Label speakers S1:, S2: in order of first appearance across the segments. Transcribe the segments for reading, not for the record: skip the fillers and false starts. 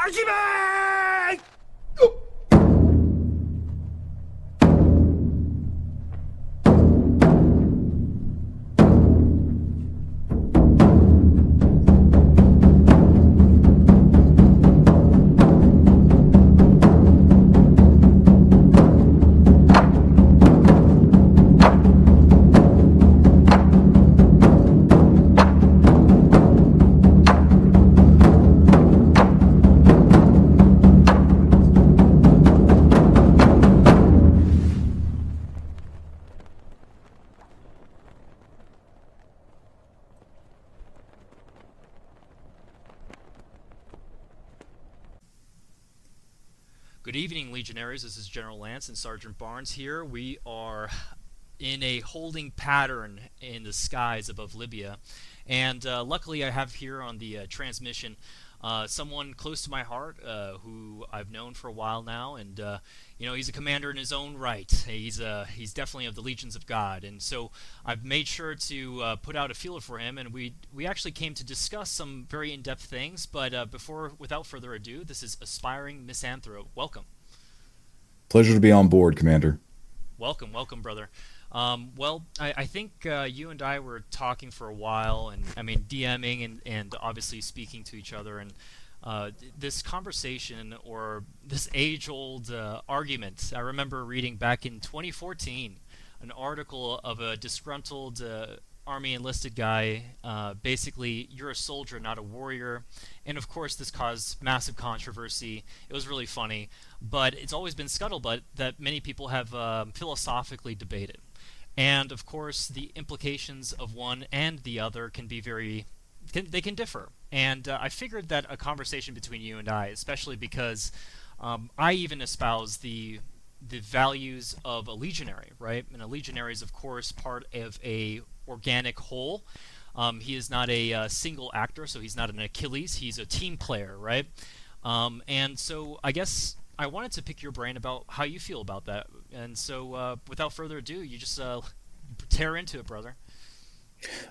S1: Hajime!
S2: Good evening, Legionaries. This is General Lance and Sergeant Barnes here. We are in a holding pattern in the skies above Libya. And luckily I have here on the transmission someone close to my heart who I've known for a while now. And, he's a commander in his own right. He's definitely of the legions of God. And so I've made sure to put out a feeler for him. And we actually came to discuss some very in-depth things. But without further ado, this is Aspiring Misanthrope. Welcome.
S3: Pleasure to be on board, Commander.
S2: Welcome, brother. I think you and I were talking for a while, and DMing and obviously speaking to each other, and this conversation or this age-old argument. I remember reading back in 2014 an article of a disgruntled Army enlisted guy. Basically, you're a soldier, not a warrior. And of course, this caused massive controversy. It was really funny, but it's always been scuttlebutt that many people have philosophically debated. And of course, the implications of one and the other can be they can differ. And I figured that a conversation between you and I, especially because I even espouse the values of a legionary, right? And a legionary is, of course, part of a organic whole. He is not a single actor, so he's not an Achilles. He's a team player, right? And so I guess I wanted to pick your brain about how you feel about that. And so without further ado, you just tear into it, brother.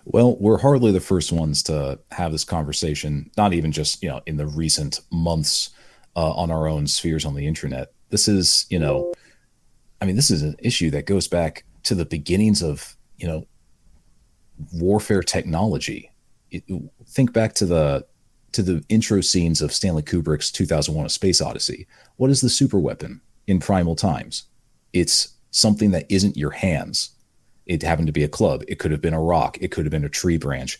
S3: Well, we're hardly the first ones to have this conversation, not even just, in the recent months on our own spheres on the internet. This is, this is an issue that goes back to the beginnings of, warfare technology. Think back to the intro scenes of Stanley Kubrick's 2001: A Space Odyssey. What is the superweapon in primal times? It's something that isn't your hands. It happened to be a club. It could have been a rock. It could have been a tree branch.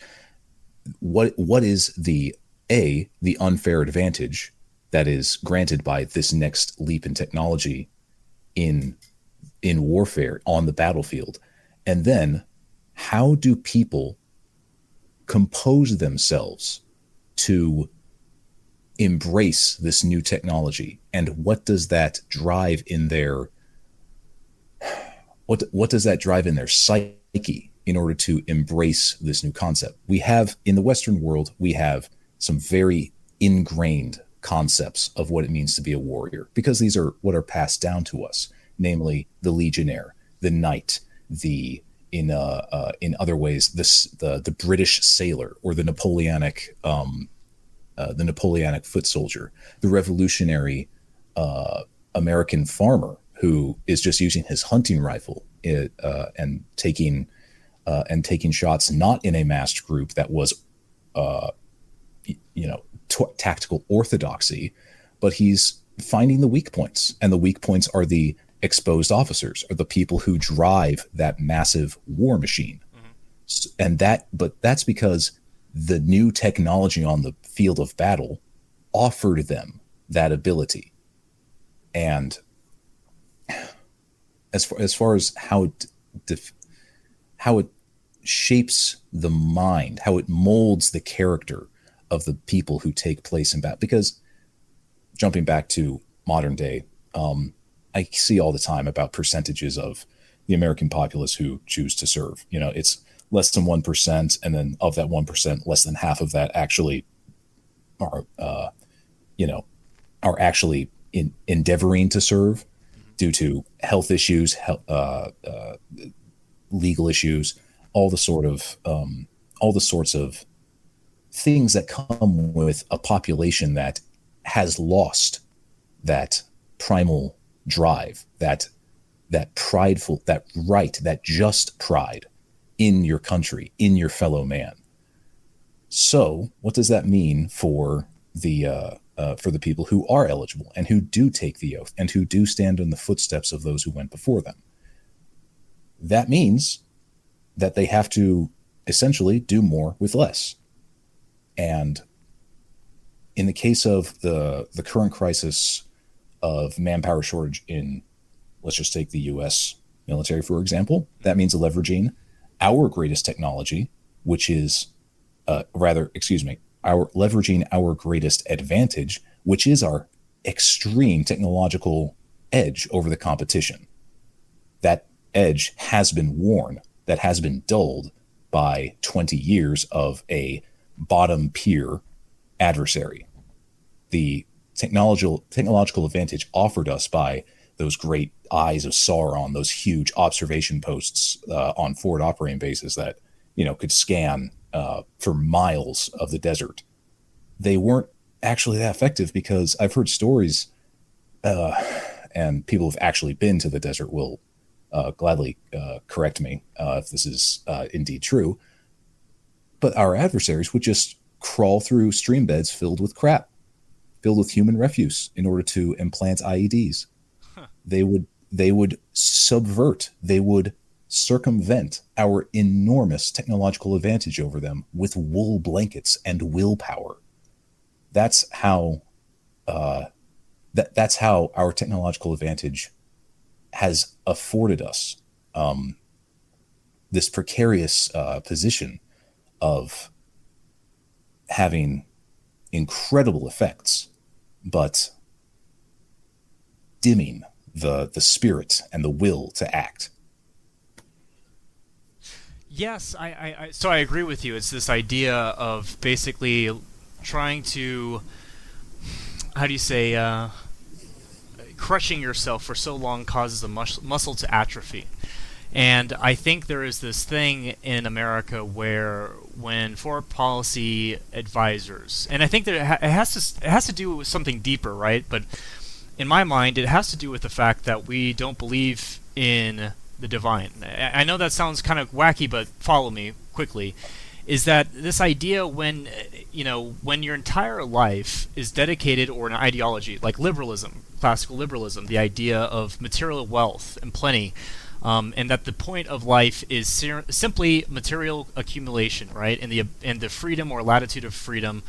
S3: What is the unfair advantage that is granted by this next leap in technology in warfare on the battlefield? And then how do people compose themselves to embrace this new technology? And what does that drive in their what does that drive in their psyche in order to embrace this new concept? We have, in the Western world, we have some very ingrained concepts of what it means to be a warrior, because these are what are passed down to us, namely the legionnaire, the knight, in other ways, the British sailor, or the Napoleonic foot soldier, the revolutionary American farmer who is just using his hunting rifle and taking shots not in a massed group that was tactical orthodoxy, but he's finding the weak points, and the weak points are the exposed officers, or the people who drive that massive war machine. Mm-hmm. But that's because the new technology on the field of battle offered them that ability. And as far as how it shapes the mind, how it molds the character of the people who take place in battle, because jumping back to modern day, I see all the time about percentages of the American populace who choose to serve. It's less than 1%, and then of that 1%, less than half of that actually are actually endeavoring to serve due to health issues, legal issues, all the sorts of things that come with a population that has lost that primal drive, that prideful, that right, that just pride in your country, in your fellow man. So, what does that mean for the people who are eligible and who do take the oath and who do stand in the footsteps of those who went before them? That means that they have to essentially do more with less. And in the case of the current crisis of manpower shortage in, let's just take the U.S. military, for example, that means leveraging our greatest technology, which is leveraging our greatest advantage, which is our extreme technological edge over the competition. That edge has been worn, that has been dulled by 20 years of a bottom peer adversary. The technological advantage offered us by those great eyes of Sauron, those huge observation posts on forward operating bases that could scan for miles of the desert. They weren't actually that effective because I've heard stories, and people who've actually been to the desert will gladly correct me if this is indeed true. But our adversaries would just crawl through stream beds filled with crap, filled with human refuse in order to implant IEDs. Huh. They would subvert, they would circumvent our enormous technological advantage over them with wool blankets and willpower. That's how that's how our technological advantage has afforded us this precarious position of having incredible effects, but dimming the spirit and the will to act.
S2: Yes, so I agree with you. It's this idea of basically trying to, how do you say, crushing yourself for so long causes a muscle to atrophy. And I think there is this thing in America where when foreign policy advisors, and I think that it has to do with something deeper, right? But in my mind, it has to do with the fact that we don't believe in the divine. I know that sounds kind of wacky, but follow me quickly. Is that this idea when your entire life is dedicated, or an ideology like liberalism, classical liberalism, the idea of material wealth and plenty, and that the point of life is simply material accumulation, right? And the freedom or latitude of freedom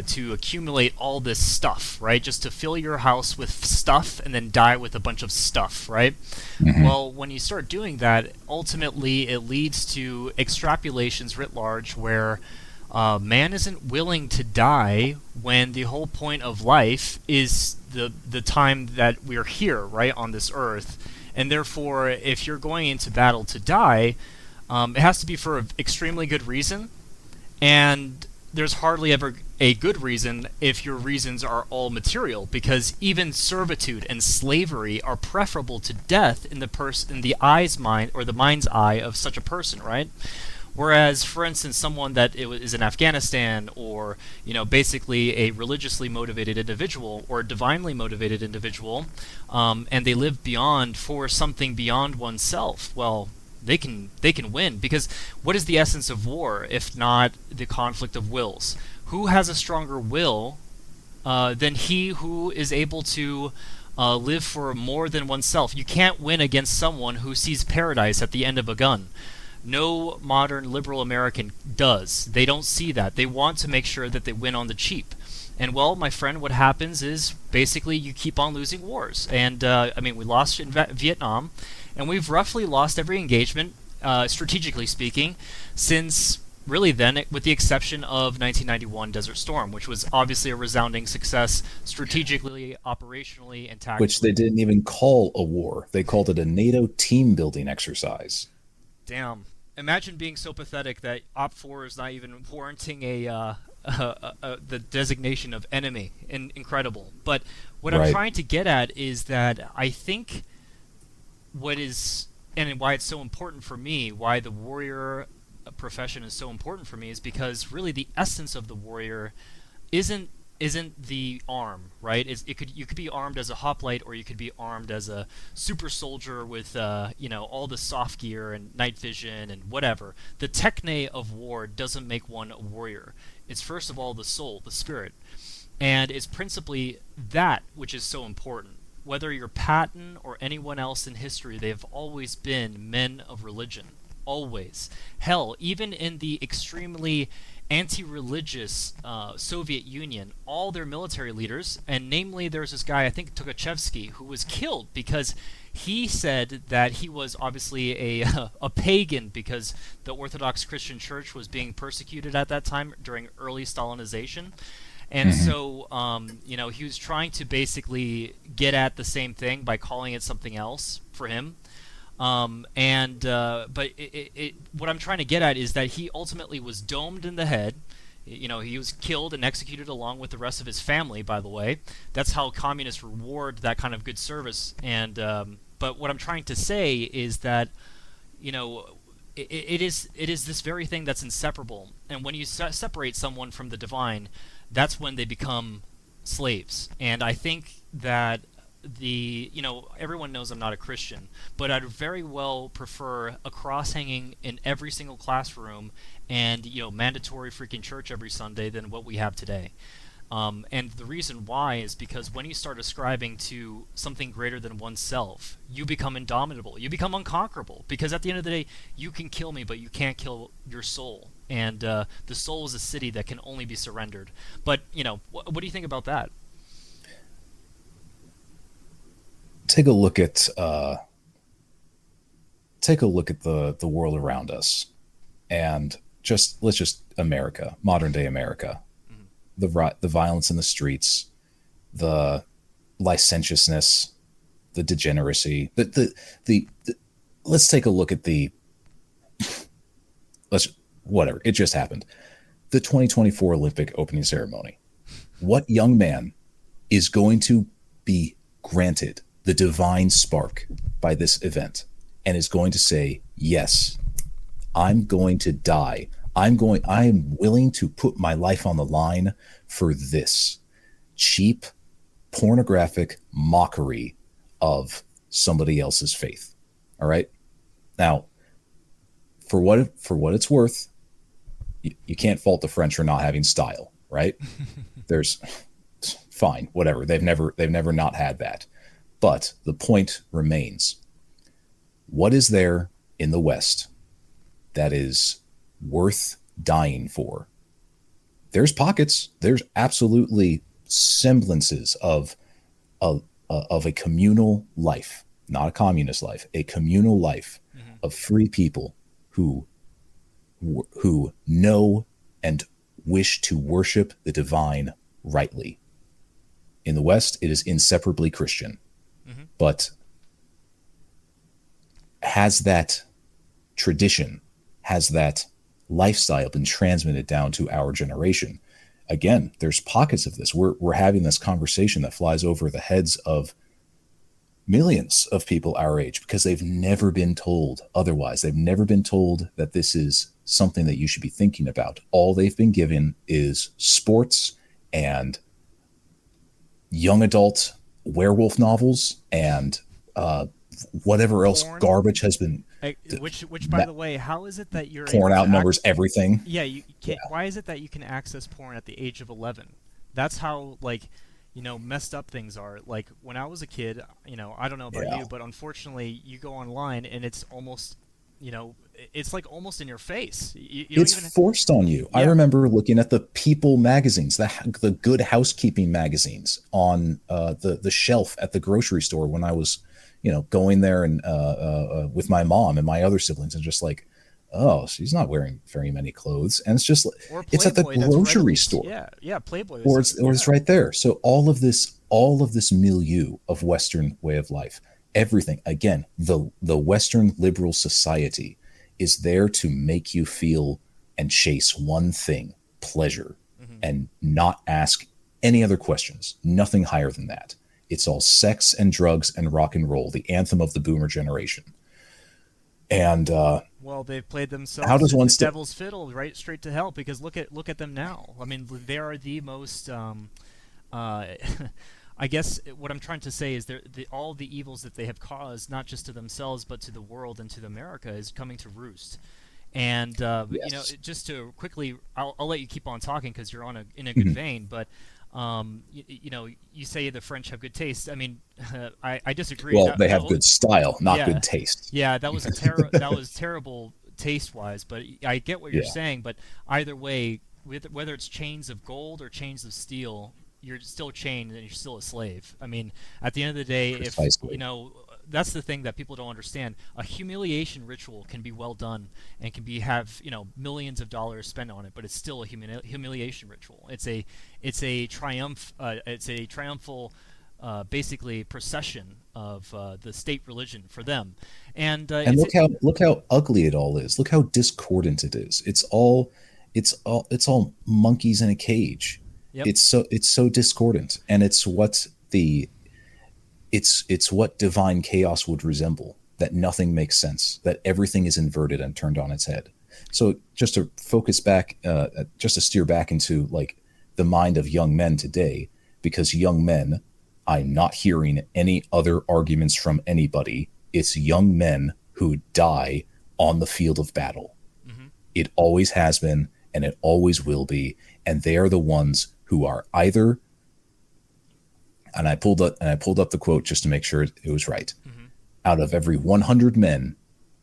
S2: to accumulate all this stuff, right? Just to fill your house with stuff and then die with a bunch of stuff, right? Mm-hmm. Well, when you start doing that, ultimately it leads to extrapolations writ large where man isn't willing to die when the whole point of life is the time that we're here, right, on this earth. And therefore, if you're going into battle to die, it has to be for an extremely good reason. And there's hardly ever a good reason if your reasons are all material, because even servitude and slavery are preferable to death in the mind's eye of such a person, right? Whereas, for instance, someone that is in Afghanistan, or basically a religiously motivated individual or a divinely motivated individual, and they live for something beyond oneself, well, they can win, because what is the essence of war if not the conflict of wills? Who has a stronger will than he who is able to live for more than oneself? You can't win against someone who sees paradise at the end of a gun. No modern liberal American does. They don't see that. They want to make sure that they win on the cheap. And well, my friend, what happens is basically you keep on losing wars. And we lost in Vietnam, and we've roughly lost every engagement, strategically speaking, since really then, with the exception of 1991 Desert Storm, which was obviously a resounding success strategically, operationally, and tactically.
S3: Which they didn't even call a war. They called it a NATO team-building exercise.
S2: Damn. Imagine being so pathetic that Op 4 is not even warranting the designation of enemy. Incredible. But what I'm trying to get at is that I think and why it's so important for me, why the warrior profession is so important for me, is because really the essence of the warrior isn't isn't the arm, right? You could be armed as a hoplite, or you could be armed as a super soldier with all the soft gear and night vision and whatever. The techne of war doesn't make one a warrior. It's first of all the soul, the spirit, and it's principally that which is so important. Whether you're Patton or anyone else in history, they have always been men of religion. Always. Hell, even in the extremely anti-religious Soviet Union, all their military leaders, and namely there's this guy, I think Tukhachevsky, who was killed because he said that he was obviously a pagan because the Orthodox Christian Church was being persecuted at that time during early Stalinization. And so, he was trying to basically get at the same thing by calling it something else for him. But what I'm trying to get at is that he ultimately was domed in the head. He was killed and executed along with the rest of his family, by the way. That's how communists reward that kind of good service. But what I'm trying to say is that, it is this very thing that's inseparable. And when you separate someone from the divine, that's when they become slaves. And I think that everyone knows I'm not a Christian, but I'd very well prefer a cross hanging in every single classroom and mandatory freaking church every Sunday than what we have today. And the reason why is because when you start ascribing to something greater than oneself, you become indomitable. You become unconquerable. Because at the end of the day, you can kill me, but you can't kill your soul. And the soul is a city that can only be surrendered. But, what do you think about that?
S3: Take a look at the world around us, and let's just America, modern day America. The violence in the streets, the licentiousness, the degeneracy, let's take a look at whatever. It just happened. The 2024 Olympic opening ceremony. What young man is going to be granted the divine spark by this event and is going to say, yes, I'm going to die. I am willing to put my life on the line for this cheap, pornographic mockery of somebody else's faith. All right. Now, for what it's worth, you can't fault the French for not having style, right? There's fine, whatever. They've never not had that. But the point remains. What is there in the West that is worth dying for? There's pockets. There's absolutely semblances of a communal life, not a communist life, a communal life of free people who know and wish to worship the divine rightly. In the West, it is inseparably Christian. But has that tradition, has that lifestyle been transmitted down to our generation? Again, there's pockets of this. We're having this conversation that flies over the heads of millions of people our age because they've never been told otherwise. They've never been told that this is something that you should be thinking about. All they've been given is sports and young adult werewolf novels and whatever else
S2: porn?
S3: Garbage has been.
S2: Which by the way, how is it that you're
S3: porn outnumbers everything?
S2: Yeah, you can't. Yeah. Why is it that you can access porn at the age of 11? That's how messed up things are. Like when I was a kid, I don't know about you, but unfortunately, you go online and it's almost, it's like almost in your face.
S3: It's forced on you. Yeah. I remember looking at the People magazines, the Good Housekeeping magazines on the shelf at the grocery store when I was, going there and with my mom and my other siblings, and just like, oh, she's not wearing very many clothes, and it's just it's at the grocery store.
S2: Yeah, Playboy.
S3: Or it's right there. So all of this milieu of Western way of life, everything. Again, the Western liberal society is there to make you feel and chase one thing, pleasure, and not ask any other questions. Nothing higher than that. It's all sex and drugs and rock and roll, the anthem of the boomer generation. And
S2: Well, they've played
S3: How
S2: themselves
S3: does
S2: to
S3: one
S2: the
S3: step?
S2: devil's fiddle, right straight to hell. Because look at them now. I mean, they are the most. Uh, I guess what I'm trying to say is all the evils that they have caused, not just to themselves but to the world and to America, is coming to roost. And
S3: Yes.
S2: just to quickly, I'll let you keep on talking because you're in a good
S3: Mhm.
S2: vein. But you say the French have good taste. I mean, I disagree.
S3: Well, they have good style, not good
S2: Yeah,
S3: taste.
S2: yeah, that was terrible taste wise. But I get what you're
S3: Yeah,
S2: saying. But either way, whether it's chains of gold or chains of steel, you're still chained and you're still a slave. I mean, at the end of the day, if
S3: precisely.
S2: that's the thing that people don't understand. A humiliation ritual can be well done and can have millions of dollars spent on it, but it's still a humiliation ritual. It's a triumphal basically procession of the state religion for them, and
S3: And look how ugly it all is. Look how discordant it is. It's all monkeys in a cage.
S2: yep.
S3: It's so discordant, and it's what divine chaos would resemble. That nothing makes sense. That everything is inverted and turned on its head. So just to focus back, just to steer back into like the mind of young men today, because young men, I'm not hearing any other arguments from anybody. It's young men who die on the field of battle.
S2: Hmm.
S3: It always has been, and it always will be. And they are the ones who are either. And I pulled up the quote just to make sure it was right.
S2: Hmm.
S3: Out of every 100 men,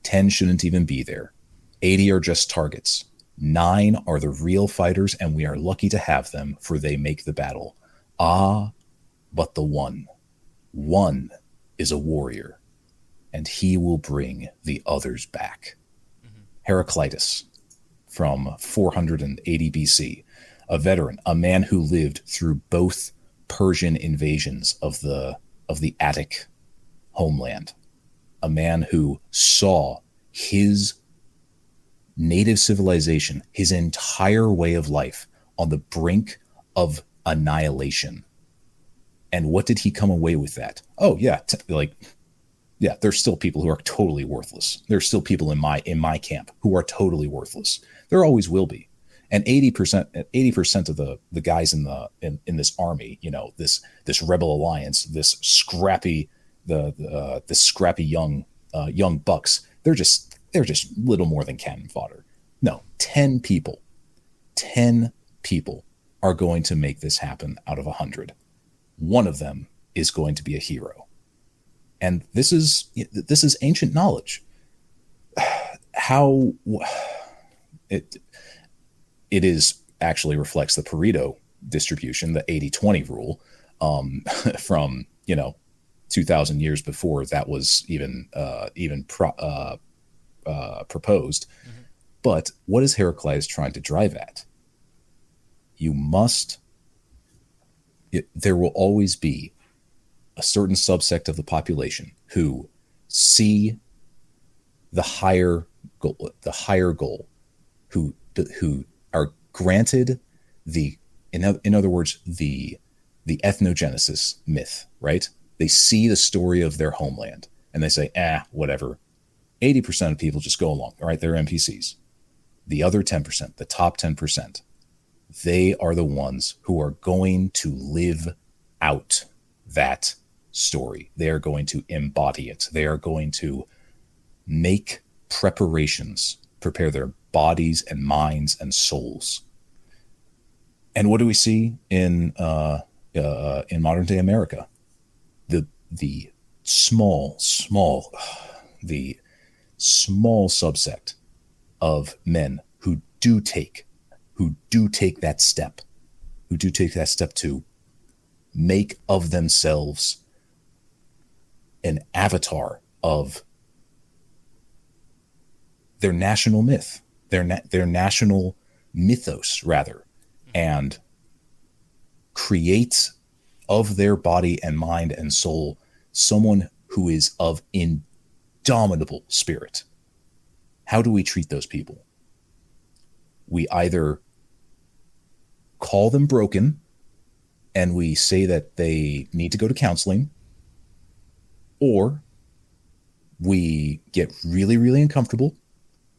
S3: 10 shouldn't even be there. 80 are just targets. 9 are the real fighters, and we are lucky to have them, for they make the battle. Ah, but the one is a warrior, and he will bring the others back.
S2: Hmm.
S3: Heraclitus from 480 BC, a veteran, a man who lived through both Persian invasions of the Attic homeland, a man who saw his native civilization, his entire way of life, on the brink of annihilation. And what did he come away with that? Oh yeah, yeah, there's still people who are totally worthless. There's still people in my camp who are totally worthless. There always will be. And 80% of the guys in this army, this rebel alliance, this scrappy this scrappy young bucks, they're just little more than cannon fodder. No, 10 people are going to make this happen out of 100. One of them is going to be a hero. And this is ancient knowledge. How it it is actually reflects the Pareto distribution, the 80-20 rule, from 2,000 years before that was proposed.
S2: Hmm.
S3: But what is Heraclitus trying to drive at? You must. There will always be a certain subsect of the population who see the higher goal, who are granted in other words, the ethnogenesis myth, right? They see the story of their homeland and they say, whatever. 80% of people just go along, all right? They're NPCs. The other 10%, the top 10%, they are the ones who are going to live out that story. They are going to embody it. They are going to make preparations, prepare their bodies and minds and souls. And what do we see in modern day America? The small the small subsect of men who do take that step, to make of themselves an avatar of their national myth, their national mythos, rather, and create of their body and mind and soul someone who is of indomitable spirit. How do we treat those people? We either call them broken and we say that they need to go to counseling, or we get really, really uncomfortable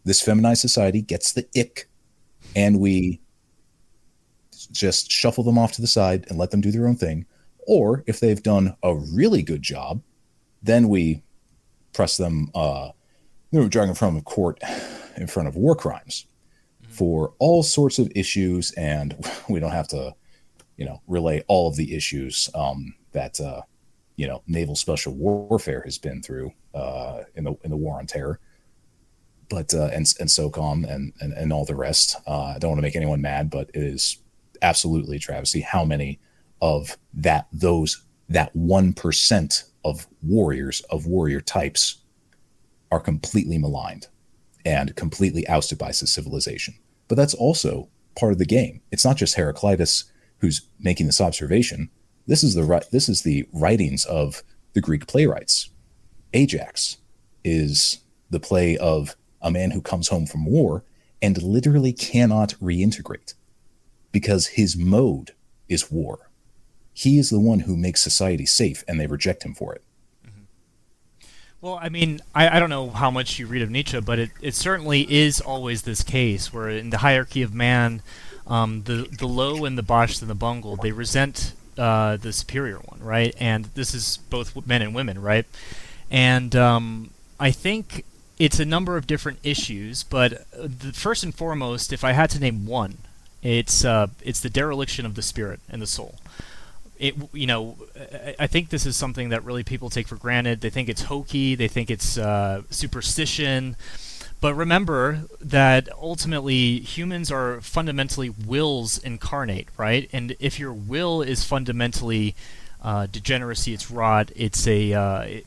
S3: This feminized society gets the ick, and we just shuffle them off to the side and let them do their own thing. Or if they've done a really good job, then we press them, drag them from court in front of war crimes for all sorts of issues. And we don't have to, relay all of the issues that, naval special warfare has been through in the war on terror. But and SOCOM and all the rest. I don't want to make anyone mad, but it is absolutely a travesty how many of that 1% of warriors, of warrior types, are completely maligned and completely ousted by civilization. But that's also part of the game. It's not just Heraclitus who's making this observation. This is the writings of the Greek playwrights. Ajax is the play of a man who comes home from war and literally cannot reintegrate because his mode is war. He is the one who makes society safe, and they reject him for it.
S2: Well, I mean, I don't know how much you read of Nietzsche, but it certainly is always this case where in the hierarchy of man, the low and the botched and the bungled, they resent the superior one, right? And this is both men and women, right? And I think it's a number of different issues, but first and foremost, if I had to name one, it's the dereliction of the spirit and the soul. I think this is something that really people take for granted. They think it's hokey, they think it's superstition, but remember that ultimately humans are fundamentally wills incarnate, right? And if your will is fundamentally degeneracy, it's rot. It's and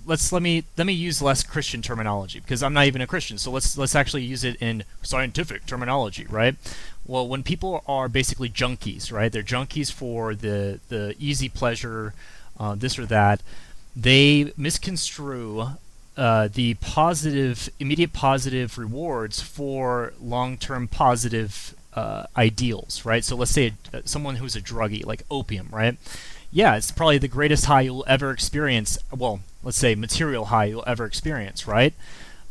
S2: let me use less Christian terminology because I'm not even a Christian. So let's actually use it in scientific terminology, right? Well, when people are basically junkies, right? They're junkies for the easy pleasure, this or that. They misconstrue the immediate positive rewards for long-term positive ideals, right? So let's say someone who's a druggie, like opium, right? Yeah, it's probably the greatest high you'll ever experience. Well, let's say material high you'll ever experience, right?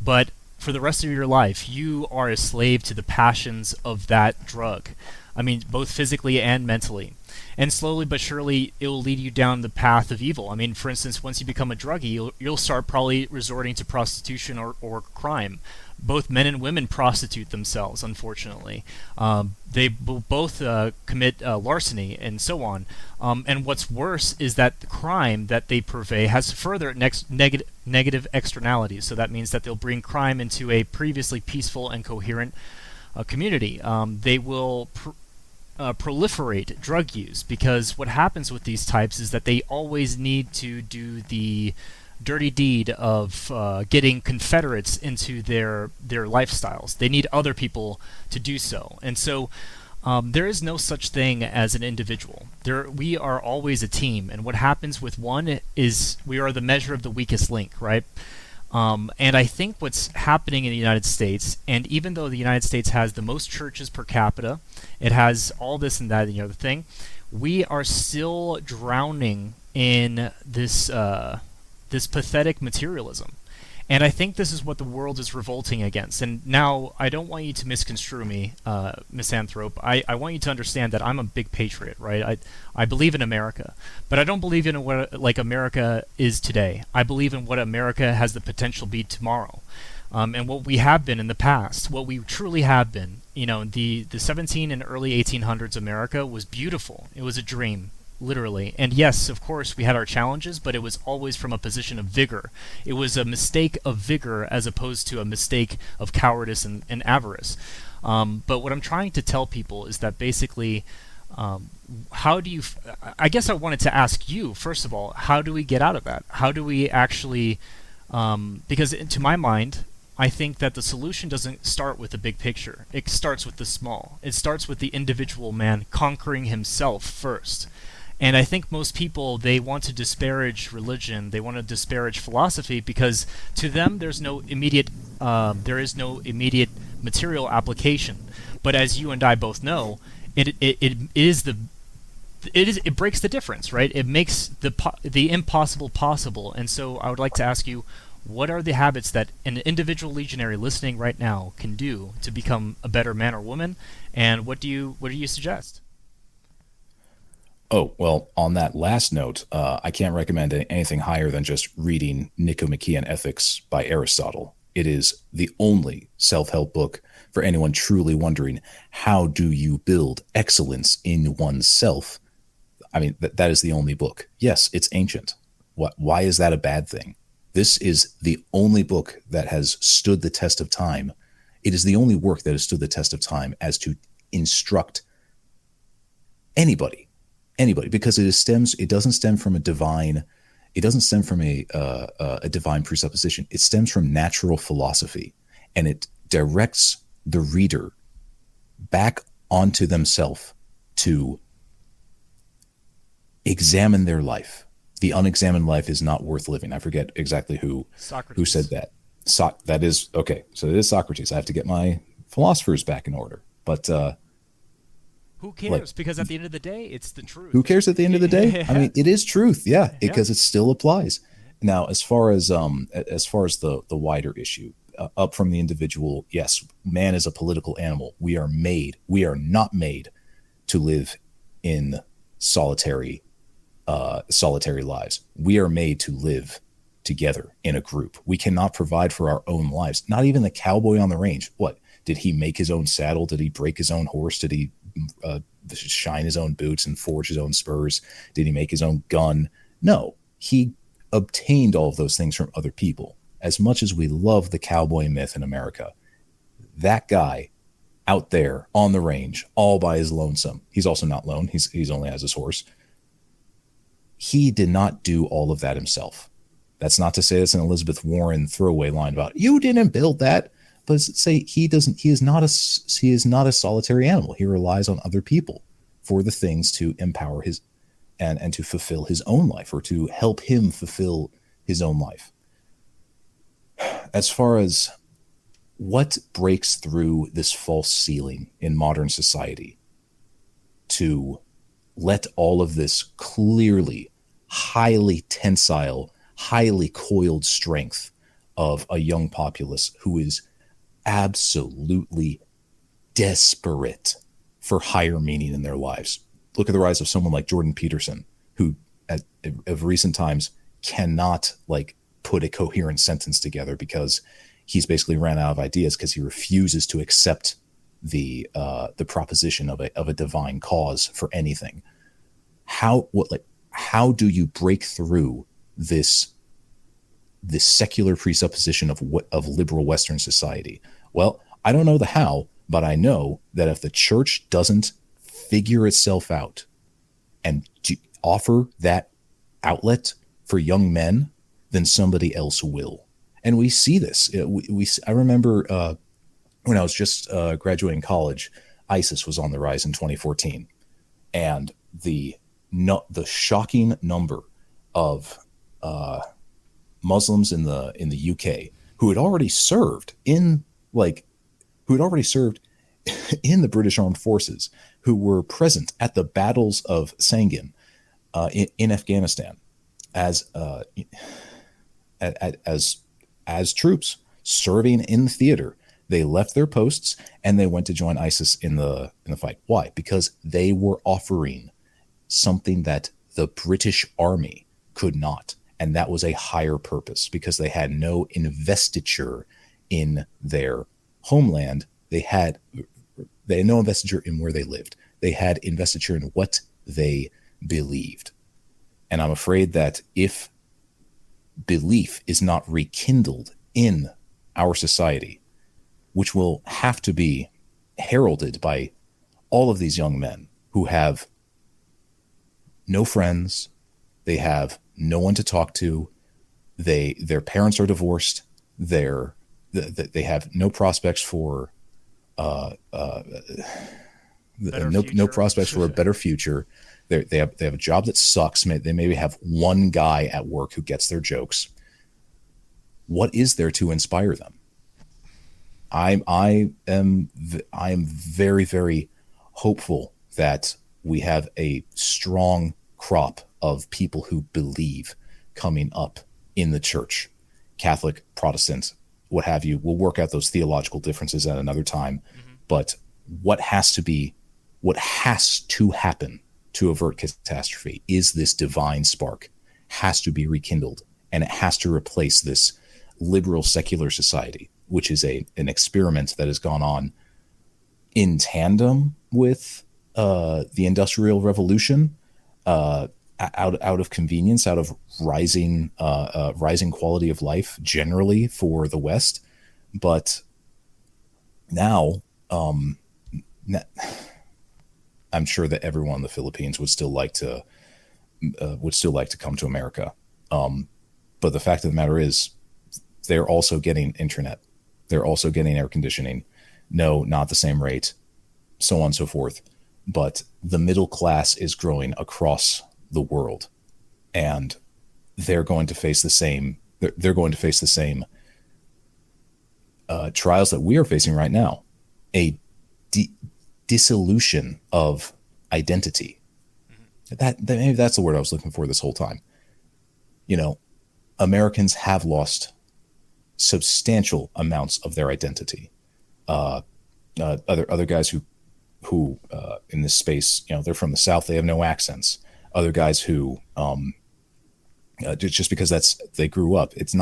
S2: But for the rest of your life, you are a slave to the passions of that drug. I mean, both physically and mentally. And slowly but surely, it will lead you down the path of evil. I mean, for instance, once you become a druggie, you'll start probably resorting to prostitution or crime. Both men and women prostitute themselves, unfortunately. They both commit larceny and so on. And what's worse is that the crime that they purvey has further negative externalities. So that means that they'll bring crime into a previously peaceful and coherent community. They will proliferate drug use because what happens with these types is that they always need to do the dirty deed of getting Confederates into their lifestyles. They need other people to do so. And so there is no such thing as an individual. We are always a team. And what happens with one is we are the measure of the weakest link, right? And I think what's happening in the United States, and even though the United States has the most churches per capita, it has all this and that and the other thing, we are still drowning in this this pathetic materialism. And I think this is what the world is revolting against. And now, I don't want you to misconstrue me, misanthrope. I want you to understand that I'm a big patriot, right? I believe in America. But I don't believe in what like America is today. I believe in what America has the potential to be tomorrow. And what we have been in the past, what we truly have been. You know, the 17 and early 1800s America was beautiful. It was a dream. Literally. And yes, of course, we had our challenges, but it was always from a position of vigor. It was a mistake of vigor as opposed to a mistake of cowardice and avarice. But what I'm trying to tell people is that basically, how do you... I guess I wanted to ask you, first of all, how do we get out of that? How do we actually... because to my mind, I think that the solution doesn't start with the big picture. It starts with the small. It starts with the individual man conquering himself first. And I think most people, they want to disparage religion, they want to disparage philosophy because to them there is no immediate material application. But as you and I both know, it breaks the difference, right? It makes the impossible possible. And so I would like to ask you, what are the habits that an individual legionary listening right now can do to become a better man or woman, and what do you suggest?
S3: Oh, well, on that last note, I can't recommend anything higher than just reading Nicomachean Ethics by Aristotle. It is the only self-help book for anyone truly wondering, how do you build excellence in oneself? I mean, that is the only book. Yes, it's ancient. Why is that a bad thing? This is the only book that has stood the test of time. It is the only work that has stood the test of time as to instruct anybody, because it doesn't stem from a divine presupposition. It stems from natural philosophy, and it directs the reader back onto themselves to examine their life. The unexamined life is not worth living. I forget exactly who
S2: Socrates.
S3: said that. That is okay. So it is Socrates. I have to get my philosophers back in order. But
S2: Who cares? Because at the end of the day, it's the truth.
S3: who cares at the end of the day? I mean, it is truth, yeah, because
S2: Yeah.
S3: it still applies. Now, as far as the wider issue, up from the individual, yes, man is a political animal. We are not made to live in solitary lives. We are made to live together in a group. We cannot provide for our own lives. Not even the cowboy on the range. What, did he make his own saddle? Did he break his own horse? Did he shine his own boots and forge his own spurs? Did he make his own gun? No, he obtained all of those things from other people. As much as we love the cowboy myth in America, that guy out there on the range, all by his lonesome. He's also not lone. He's only has his horse. He did not do all of that himself. That's not to say it's an Elizabeth Warren throwaway line about you didn't build that, but say he doesn't. He is not a solitary animal. He relies on other people for the things to empower his and to fulfill his own life, or to help him fulfill his own life. As far as what breaks through this false ceiling in modern society to let all of this clearly highly tensile, highly coiled strength of a young populace who is absolutely desperate for higher meaning in their lives. Look at the rise of someone like Jordan Peterson, who of recent times cannot put a coherent sentence together because he's basically ran out of ideas, because he refuses to accept the proposition of a divine cause for anything. How do you break through this secular presupposition of liberal Western society? Well, I don't know the how, but I know that if the church doesn't figure itself out and offer that outlet for young men, then somebody else will. And we see this. I remember when I was just graduating college, ISIS was on the rise in 2014, and the shocking number of Muslims in the UK who had already served in the British Armed Forces, who were present at the battles of Sangin in Afghanistan as troops serving in the theater. They left their posts and they went to join ISIS in the fight. Why? Because they were offering something that the British Army could not, and that was a higher purpose, because they had no investiture in their homeland. They had no investiture in where they lived. They had investiture in what they believed. And I'm afraid that if belief is not rekindled in our society, which will have to be heralded by all of these young men who have no friends, they have no one to talk to, their parents are divorced, they have no prospects for no prospects for a better future. They have a job that sucks. They maybe have one guy at work who gets their jokes. What is there to inspire them? I am very, very hopeful that we have a strong crop of people who believe coming up in the church. Catholic, Protestant, what have you. We'll work out those theological differences at another time.
S2: Hmm.
S3: But what has to happen to avert catastrophe is this divine spark has to be rekindled, and it has to replace this liberal secular society, which is an experiment that has gone on in tandem with the Industrial Revolution, out of convenience, out of rising quality of life generally for the West. But now, I'm sure that everyone in the Philippines would still like to come to America. But the fact of the matter is, they're also getting internet. They're also getting air conditioning. No, not the same rate, so on and so forth. But the middle class is growing across the world, and they're going to face the same. They're going to face the same trials that we are facing right now. A dissolution of identity. That maybe that's the word I was looking for this whole time. Americans have lost substantial amounts of their identity. Other guys who in this space, they're from the South, they have no accents. Other guys who just because they grew up, it's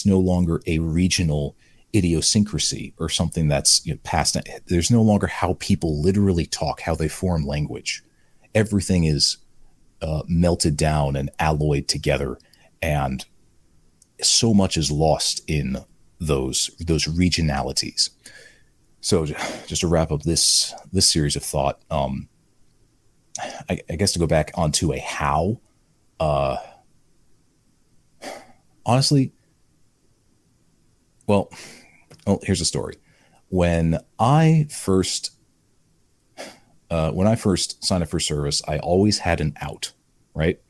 S3: no longer a regional idiosyncrasy or something that's passed. There's no longer how people literally talk, how they form language. Everything is melted down and alloyed together, and so much is lost in those regionalities. So just to wrap up this series of thought, I guess to go back onto a how, honestly, well, here's a story. When I first signed up for service, I always had an out, right?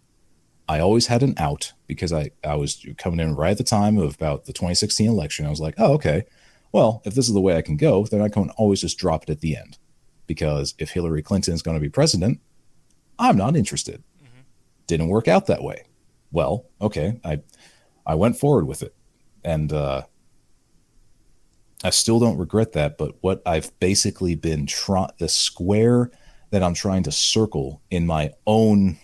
S3: I always had an out because I was coming in right at the time of about the 2016 election. I was like, oh, okay, well, if this is the way I can go, then I can always just drop it at the end. Because if Hillary Clinton is going to be president, I'm not interested. Mm-hmm. Didn't work out that way. Well, okay, I went forward with it. And I still don't regret that. But what I've basically been the square that I'm trying to circle in my own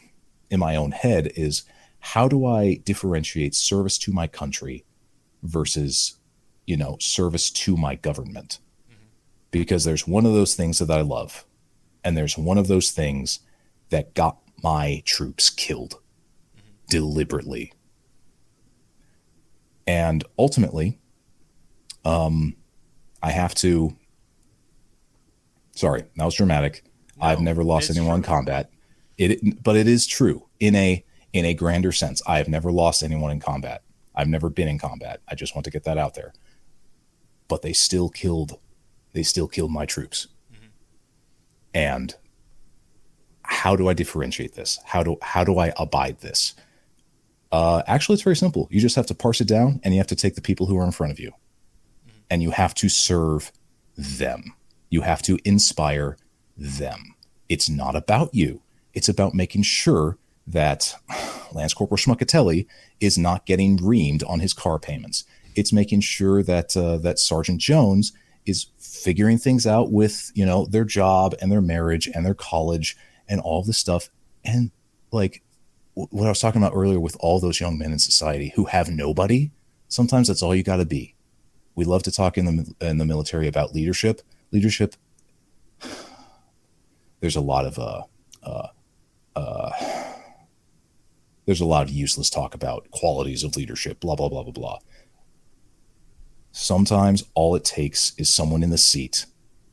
S3: head is, how do I differentiate service to my country versus, service to my government? Mm-hmm. Because there's one of those things that I love, and there's one of those things that got my troops killed. Mm-hmm. Deliberately. And ultimately, I have to. Sorry, that was dramatic. No, I've never lost anyone in combat. But it is true in a grander sense. I have never lost anyone in combat. I've never been in combat. I just want to get that out there. But they still killed my troops. Mm-hmm. And how do I differentiate this? How do I abide this? Actually, it's very simple. You just have to parse it down, and you have to take the people who are in front of you. Mm-hmm. And you have to serve them. You have to inspire them. It's not about you. It's about making sure that Lance Corporal Schmuckatelli is not getting reamed on his car payments. It's making sure that that Sergeant Jones is figuring things out with, their job and their marriage and their college and all this stuff. And like what I was talking about earlier with all those young men in society who have nobody, sometimes that's all you got to be. We love to talk in the military about leadership. Leadership, there's a lot of useless talk about qualities of leadership, blah, blah, blah, blah, blah. Sometimes all it takes is someone in the seat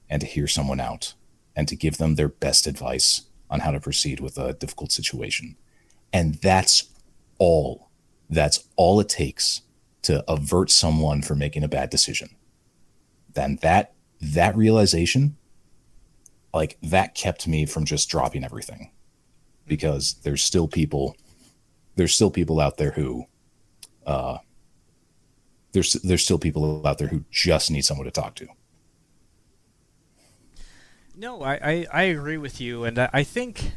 S3: and to hear someone out and to give them their best advice on how to proceed with a difficult situation. And that's all it takes to avert someone from making a bad decision. Then that realization, like, that kept me from just dropping everything, because there's still people out there who there's still people out there who just need someone to talk to.
S2: No, I agree with you, and I think,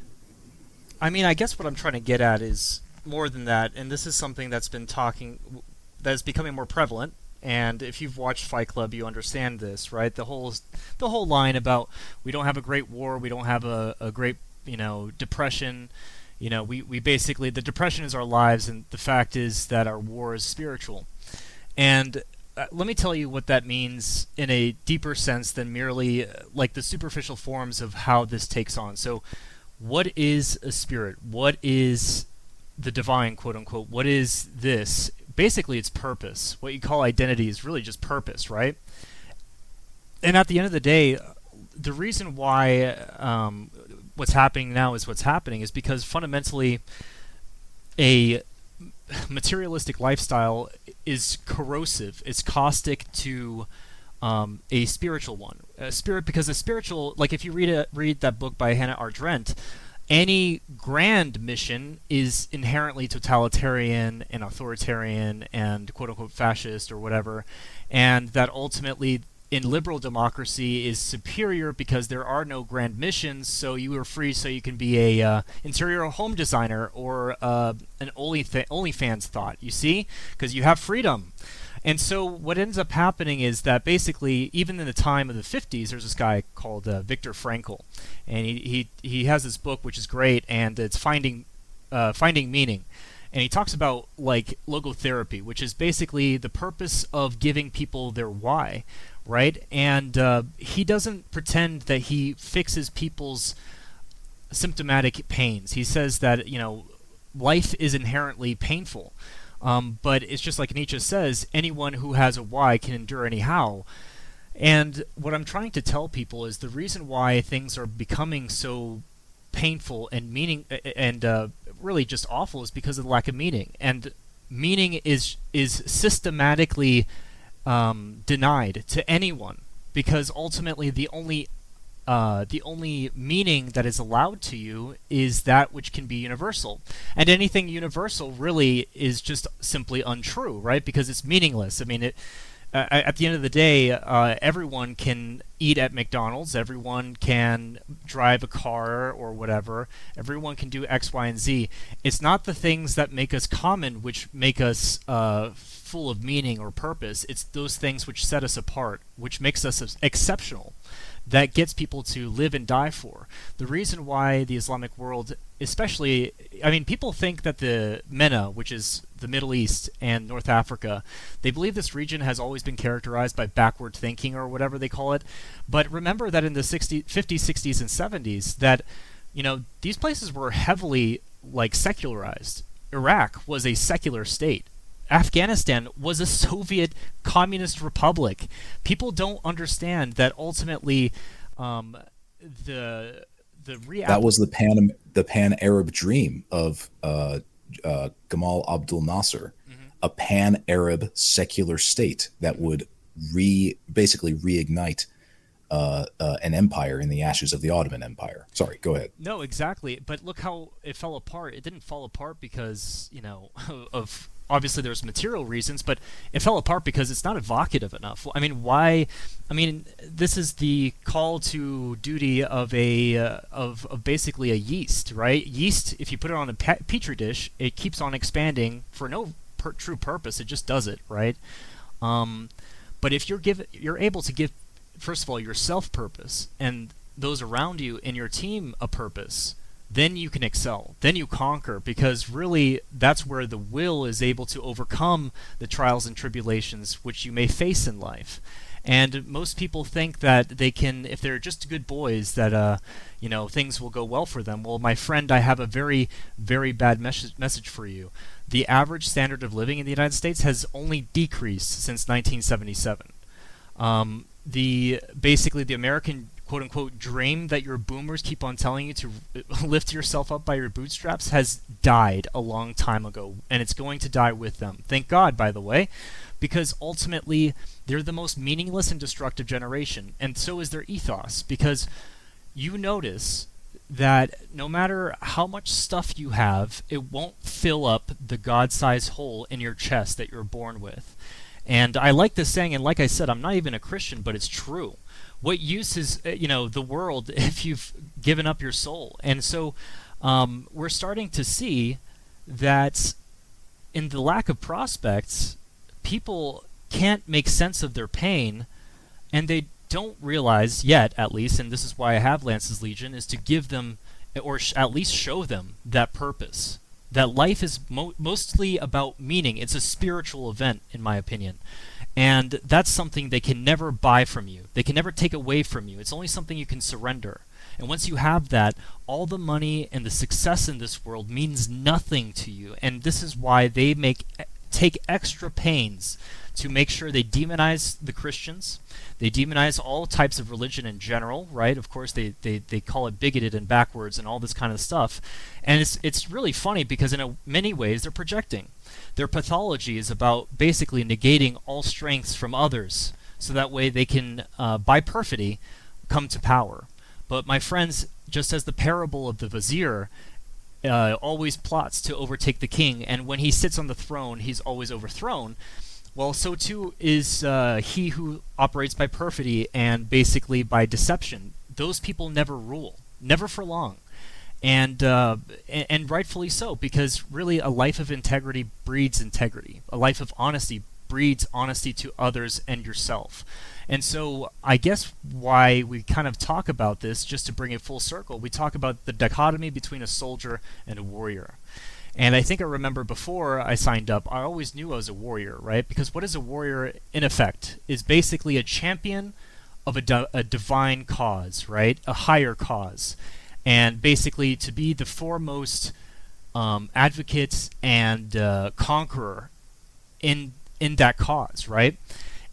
S2: I guess what I'm trying to get at is more than that, and this is something that's been that is becoming more prevalent. And if you've watched Fight Club, you understand this, right? The whole line about we don't have a great war, we don't have a great depression. We basically, the depression is our lives, and the fact is that our war is spiritual. And let me tell you what that means in a deeper sense than merely like the superficial forms of how this takes on. So, what is a spirit? What is the divine, quote unquote? What is this? Basically, it's purpose. What you call identity is really just purpose, right? And at the end of the day, the reason why what's happening now is what's happening is because fundamentally a materialistic lifestyle is corrosive. It's caustic to a spiritual one. Because a spiritual, like if you read that book by Hannah Arendt, any grand mission is inherently totalitarian and authoritarian and quote-unquote fascist or whatever, and that ultimately in liberal democracy is superior because there are no grand missions, so you are free, so you can be a interior home designer or an OnlyFans thought, you see? Because you have freedom. And so what ends up happening is that basically, even in the time of the 50s, there's this guy called Viktor Frankl, and he has this book which is great, and it's Finding Meaning, and he talks about like logotherapy, which is basically the purpose of giving people their why, right? And he doesn't pretend that he fixes people's symptomatic pains. He says that life is inherently painful. But it's just like Nietzsche says, anyone who has a why can endure anyhow. And what I'm trying to tell people is the reason why things are becoming so painful and really just awful is because of the lack of meaning. And meaning is systematically denied to anyone, because ultimately the only meaning that is allowed to you is that which can be universal. And anything universal really is just simply untrue, right? Because it's meaningless. I mean, at the end of the day, everyone can eat at McDonald's, everyone can drive a car or whatever, everyone can do X, Y, and Z. It's not the things that make us common which make us full of meaning or purpose. It's those things which set us apart, which makes us exceptional, that gets people to live and die for. The reason why the Islamic world, especially, I mean, people think that the MENA, which is the Middle East and North Africa, they believe this region has always been characterized by backward thinking or whatever they call it. But remember that in the 50s, 60s, and 70s, that, these places were heavily, secularized. Iraq was a secular state. Afghanistan was a Soviet communist republic. People don't understand that ultimately the
S3: that was the pan-Arab dream of Gamal Abdel Nasser, a pan-Arab secular state that would basically reignite an empire in the ashes of the Ottoman Empire. Sorry, go ahead.
S2: No, exactly. But look how it fell apart. It didn't fall apart because of obviously there's material reasons, but it fell apart because it's not evocative enough. I mean, why? I mean, this is the call to duty of of basically a yeast, right? Yeast, if you put it on a petri dish, it keeps on expanding for no true purpose. It just does it, right? But if you're able to give, first of all, yourself purpose and those around you and your team a purpose, then you can excel. Then you conquer, because really that's where the will is able to overcome the trials and tribulations which you may face in life. And most people think that they can, if they're just good boys, that things will go well for them. Well, my friend, I have a very, very bad message for you. The average standard of living in the United States has only decreased since 1977. Basically the American quote-unquote dream that your boomers keep on telling you to lift yourself up by your bootstraps has died a long time ago, and it's going to die with them. Thank God, by the way, because ultimately they're the most meaningless and destructive generation, and so is their ethos, because you notice that no matter how much stuff you have, it won't fill up the God-sized hole in your chest that you're born with. And I like this saying, and like I said, I'm not even a Christian, but it's true. What use is, the world if you've given up your soul? And so we're starting to see that in the lack of prospects, people can't make sense of their pain, and they don't realize yet, at least, and this is why I have Lance's Legion, is to give them, or at least show them, that purpose. That life is mostly about meaning. It's a spiritual event, in my opinion. And that's something they can never buy from you. They can never take away from you. It's only something you can surrender. And once you have that, all the money and the success in this world means nothing to you. And this is why they take extra pains to make sure they demonize the Christians. They demonize all types of religion in general, right? Of course, they call it bigoted and backwards and all this kind of stuff. And it's really funny because in many ways they're projecting. Their pathology is about basically negating all strengths from others, so that way they can, by perfidy, come to power. But my friends, just as the parable of the vizier always plots to overtake the king, and when he sits on the throne, he's always overthrown, well, so too is he who operates by perfidy and basically by deception. Those people never rule, never for long. And rightfully so, because really a life of integrity breeds integrity. A life of honesty breeds honesty to others and yourself. And so I guess why we kind of talk about this, just to bring it full circle, we talk about the dichotomy between a soldier and a warrior. And I think I remember before I signed up, I always knew I was a warrior, right? Because what is a warrior, in effect, is basically a champion of a divine cause, right? A higher cause. And basically to be the foremost advocate and conqueror in that cause, right?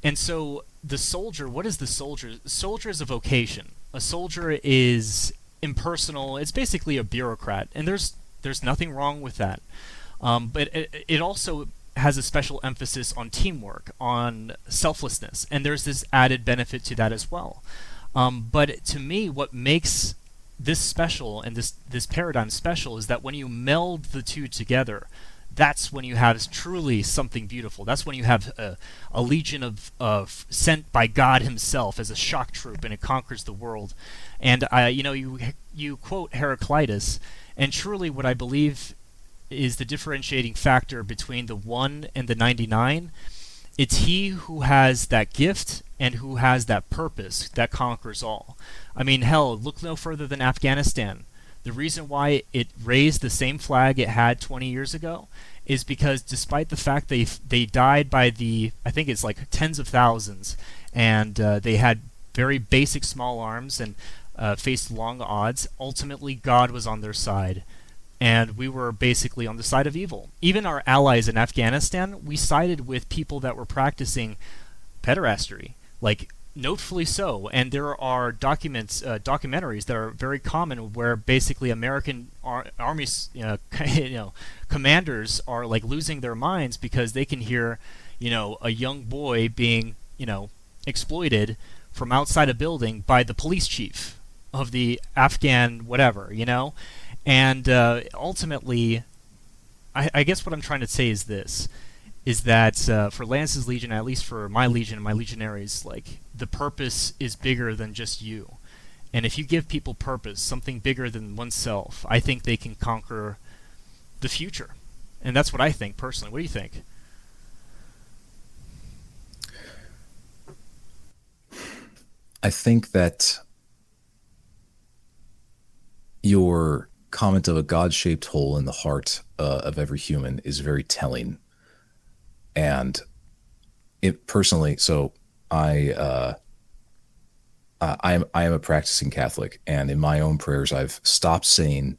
S2: And so the soldier, what is the soldier? The soldier is a vocation. A soldier is impersonal. It's basically a bureaucrat, and there's nothing wrong with that. But it also has a special emphasis on teamwork, on selflessness, and there's this added benefit to that as well. But to me, what makes this special and this paradigm special is that when you meld the two together, that's when you have truly something beautiful. That's when you have a legion of sent by God himself as a shock troop, and it conquers the world. And you quote Heraclitus, and truly what I believe is the differentiating factor between the 1 and the 99. It's he who has that gift and who has that purpose that conquers all. I mean, hell, look no further than Afghanistan. The reason why it raised the same flag it had 20 years ago is because despite the fact they died by I think it's like tens of thousands, and they had very basic small arms and faced long odds, ultimately God was on their side. And we were basically on the side of evil. Even our allies in Afghanistan, we sided with people that were practicing pederasty, like notefully so. And there are documentaries that are very common where basically American army, commanders are like losing their minds because they can hear, a young boy being, exploited from outside a building by the police chief of the Afghan whatever, And ultimately, I guess what I'm trying to say is this, is that for Lance's Legion, at least for my Legion and my Legionaries, like, the purpose is bigger than just you. And if you give people purpose, something bigger than oneself, I think they can conquer the future. And that's what I think, personally. What do you think?
S3: I think that your comment of a God-shaped hole in the heart of every human is very telling. And it personally, so I am a practicing Catholic, and in my own prayers, I've stopped saying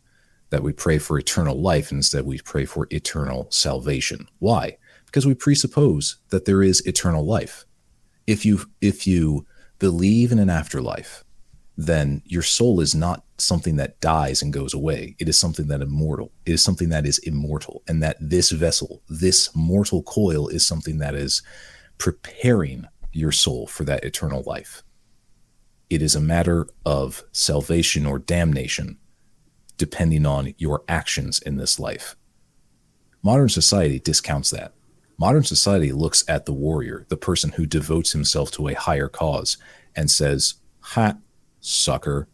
S3: that we pray for eternal life, and instead we pray for eternal salvation. Why? Because we presuppose that there is eternal life. If you believe in an afterlife, then your soul is not something that dies and goes away. It is something that immortal. It is something that is immortal, and that this vessel, this mortal coil, is something that is preparing your soul for that eternal life. It is a matter of salvation or damnation, depending on your actions in this life. Modern society discounts that. Modern society looks at the warrior, the person who devotes himself to a higher cause, and says, "Ha, sucker,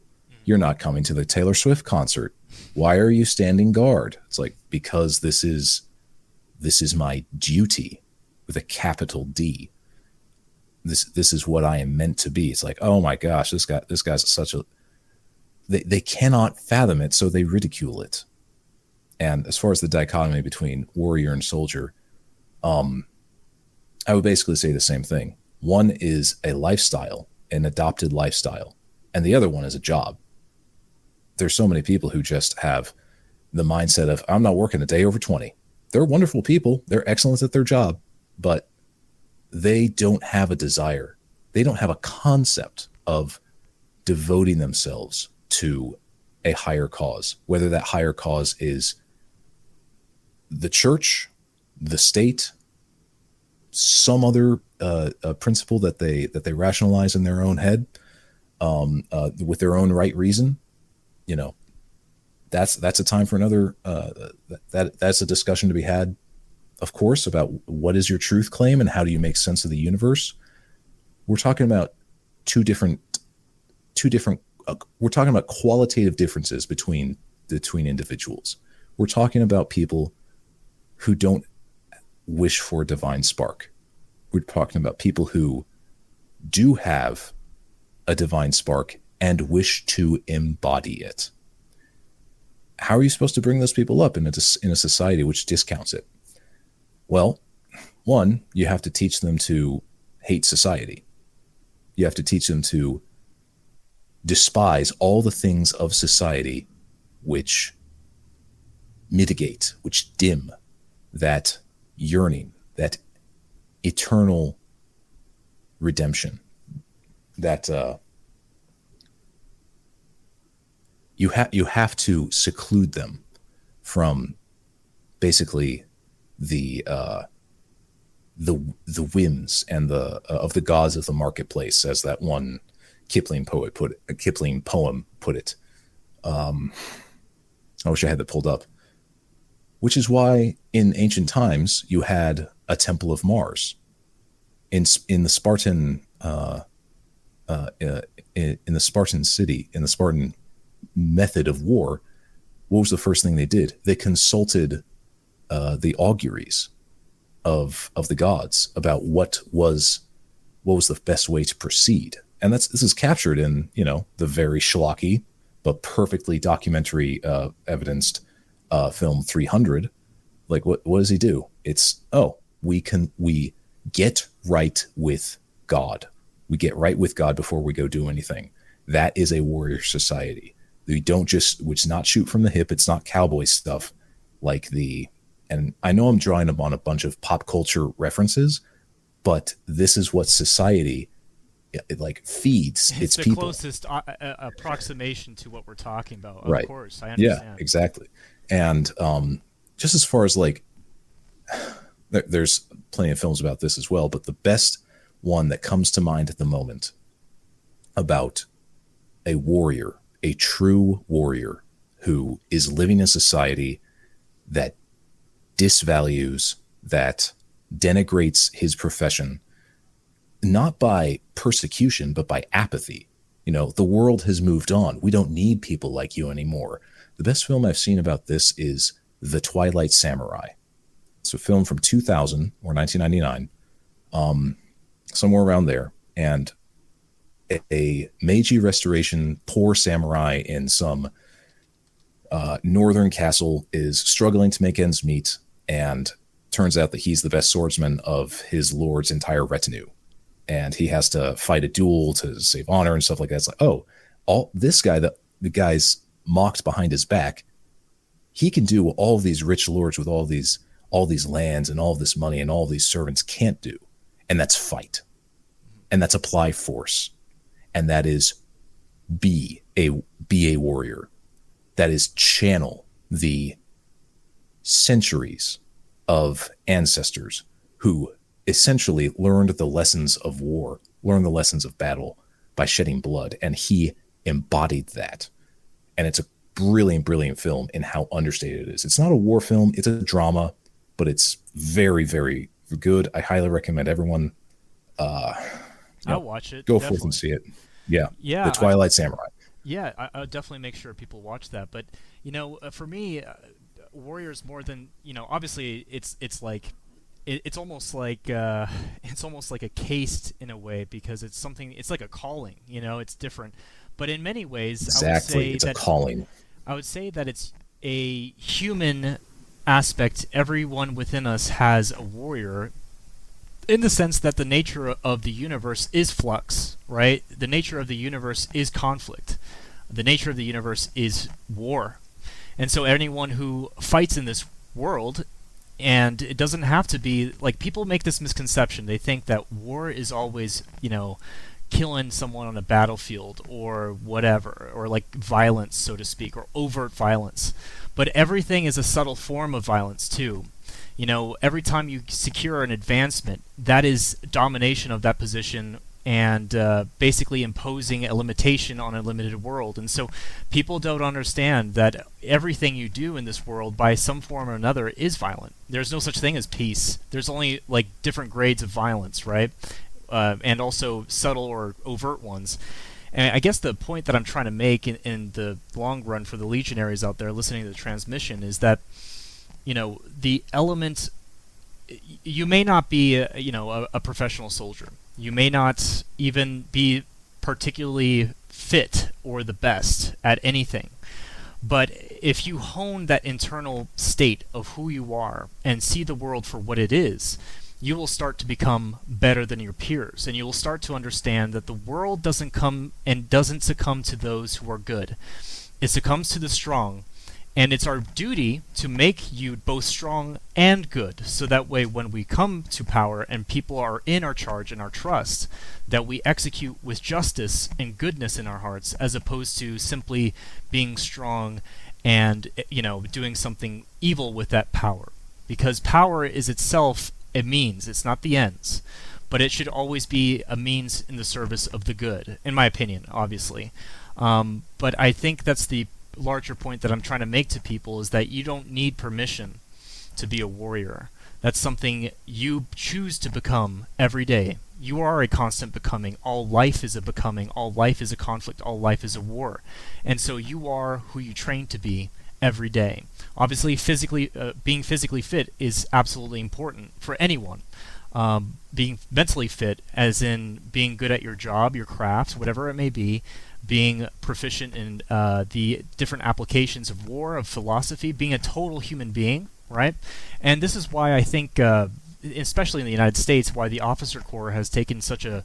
S3: you're not coming to the Taylor Swift concert. Why are you standing guard?" It's like, because this is my duty. with a capital D. This is what I am meant to be. It's like, oh my gosh, this guy's such a, they cannot fathom it, so they ridicule it. And as far as the dichotomy between warrior and soldier, I would basically say the same thing. One is a lifestyle, an adopted lifestyle, and the other one is a job. There's so many people who just have the mindset of, I'm not working a day over 20. They're wonderful people. They're excellent at their job, but they don't have a desire. They don't have a concept of devoting themselves to a higher cause, whether that higher cause is the church, the state, some other principle that they rationalize in their own head, with their own right reason. You know, that's a time for another. That's a discussion to be had, of course, about what is your truth claim and how do you make sense of the universe. We're talking about two different. We're talking about qualitative differences between individuals. We're talking about people who don't wish for a divine spark. We're talking about people who do have a divine spark and wish to embody it. How are you supposed to bring those people up in a society which discounts it? Well, one, you have to teach them to hate society. You have to teach them to despise all the things of society which mitigate, which dim that yearning, that eternal redemption, that you have to seclude them from basically the whims and the of the gods of the marketplace, as that one Kipling poem put it. I wish I had that pulled up. Which is why in ancient times you had a temple of Mars. In the Spartan in the Spartan city, in the Spartan method of war, what was the first thing they did? They consulted the auguries of the gods about what was the best way to proceed. And this is captured in, the very schlocky but perfectly documentary evidenced film 300. Like, what does he do? It's, we get right with God. We get right with God before we go do anything. That is a warrior society. We don't it's not shoot from the hip. It's not cowboy stuff and I know I'm drawing upon a bunch of pop culture references, but this is what society feeds its people.
S2: It's the closest approximation to what we're talking about.
S3: Right.
S2: Of course, I understand.
S3: Yeah, exactly. And just as far as there's plenty of films about this as well, but the best one that comes to mind at the moment about a warrior, a true warrior who is living in a society that disvalues, that denigrates his profession, not by persecution, but by apathy. The world has moved on. We don't need people like you anymore. The best film I've seen about this is The Twilight Samurai. It's a film from 2000 or 1999, somewhere around there. And a Meiji Restoration poor samurai in some northern castle is struggling to make ends meet, and turns out that he's the best swordsman of his lord's entire retinue. And he has to fight a duel to save honor and stuff like that. It's like, all this guy, the guy's mocked behind his back, he can do what all these rich lords with all these lands and all this money and all these servants can't do. And that's fight. And that's apply force. And that is be a warrior. That is channel the centuries of ancestors who essentially learned the lessons of war, learned the lessons of battle by shedding blood. And he embodied that. And it's a brilliant, brilliant film in how understated it is. It's not a war film. It's a drama, but it's very, very good. I highly recommend everyone
S2: I'll watch it.
S3: Go
S2: definitely.
S3: forth and see it. Yeah.
S2: Yeah.
S3: The Twilight Samurai.
S2: Yeah, I'll definitely make sure people watch that. But, for me, Warriors more than, obviously it's like it's almost like it's almost like a caste in a way, because it's something, it's like a calling, it's different. But in many ways,
S3: Exactly. It's a calling.
S2: I would say that it's a human aspect. Everyone within us has a warrior, in the sense that the nature of the universe is flux, right? The nature of the universe is conflict. The nature of the universe is war. And so anyone who fights in this world, and it doesn't have to be like, people make this misconception. They think that war is always, killing someone on a battlefield or whatever, or like violence, so to speak, or overt violence. But everything is a subtle form of violence too. Every time you secure an advancement, that is domination of that position, and basically imposing a limitation on a limited world. And so people don't understand that everything you do in this world, by some form or another, is violent. There's no such thing as peace. There's only like different grades of violence, right? And also subtle or overt ones. And I guess the point that I'm trying to make in the long run for the legionaries out there listening to the transmission is that, the element, you may not be a professional soldier. You may not even be particularly fit or the best at anything. But if you hone that internal state of who you are and see the world for what it is, you will start to become better than your peers, and you will start to understand that the world doesn't succumb to those who are good. It succumbs to the strong, and it's our duty to make you both strong and good, so that way when we come to power and people are in our charge and our trust, that we execute with justice and goodness in our hearts, as opposed to simply being strong and doing something evil with that power. Because power is itself a means, it's not the ends, but it should always be a means in the service of the good, in my opinion, obviously. But I think that's the larger point that I'm trying to make to people, is that you don't need permission to be a warrior. That's something you choose to become every day. You are a constant becoming. All life is a becoming. All life is a conflict. All life is a war. And so you are who you train to be every day. Obviously, being physically fit is absolutely important for anyone. Being mentally fit, as in being good at your job, your craft, whatever it may be, being proficient in the different applications of war, of philosophy, being a total human being, right? And this is why I think, especially in the United States, why the officer corps has taken such a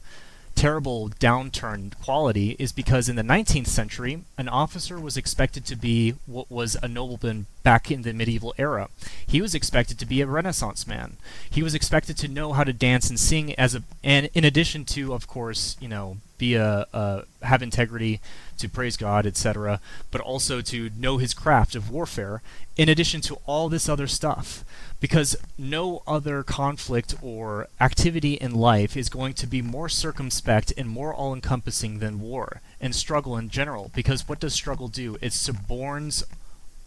S2: terrible downturn quality, is because in the 19th century, an officer was expected to be what was a nobleman back in the medieval era. He was expected to be a Renaissance man. He was expected to know how to dance and sing and in addition to, of course, be have integrity, to praise God, etc., but also to know his craft of warfare, in addition to all this other stuff. Because no other conflict or activity in life is going to be more circumspect and more all-encompassing than war and struggle in general. Because what does struggle do? It suborns